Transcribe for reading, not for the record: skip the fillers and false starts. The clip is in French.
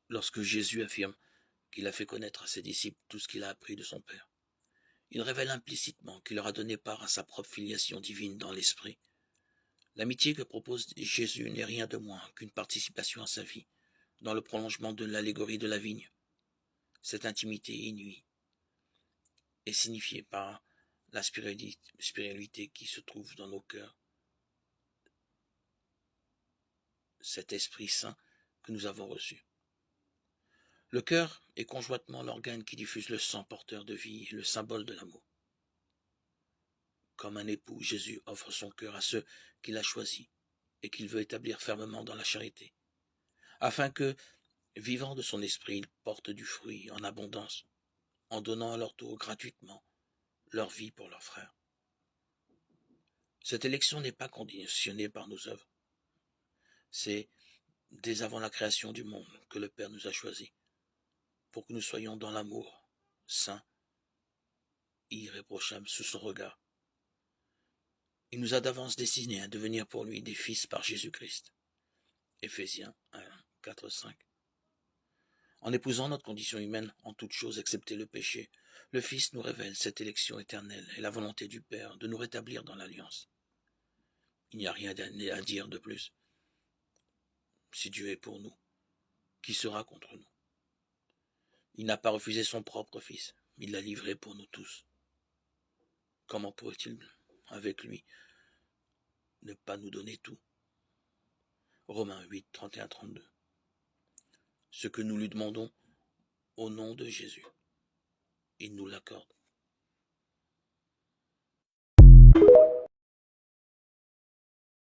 lorsque Jésus affirme qu'il a fait connaître à ses disciples tout ce qu'il a appris de son Père. Il révèle implicitement qu'il leur a donné part à sa propre filiation divine dans l'Esprit. L'amitié que propose Jésus n'est rien de moins qu'une participation à sa vie, dans le prolongement de l'allégorie de la vigne. Cette intimité inouïe est signifiée par la spiritualité qui se trouve dans nos cœurs, cet Esprit Saint que nous avons reçu. Le cœur est conjointement l'organe qui diffuse le sang porteur de vie et le symbole de l'amour. Comme un époux, Jésus offre son cœur à ceux qu'il a choisis et qu'il veut établir fermement dans la charité, afin que, vivant de son esprit, ils portent du fruit en abondance, en donnant à leur tour gratuitement leur vie pour leurs frères. Cette élection n'est pas conditionnée par nos œuvres. C'est dès avant la création du monde que le Père nous a choisis, pour que nous soyons dans l'amour, saints, irréprochables sous son regard. Il nous a d'avance destinés à devenir pour lui des fils par Jésus-Christ. Éphésiens 1, 4, 5. En épousant notre condition humaine en toutes choses excepté le péché, le Fils nous révèle cette élection éternelle et la volonté du Père de nous rétablir dans l'alliance. Il n'y a rien à dire de plus. Si Dieu est pour nous, qui sera contre nous? Il n'a pas refusé son propre Fils, il l'a livré pour nous tous. Comment pourrait-il, avec lui, ne pas nous donner tout? Romains 8, 31, 32. Ce que nous lui demandons au nom de Jésus, il nous l'accorde.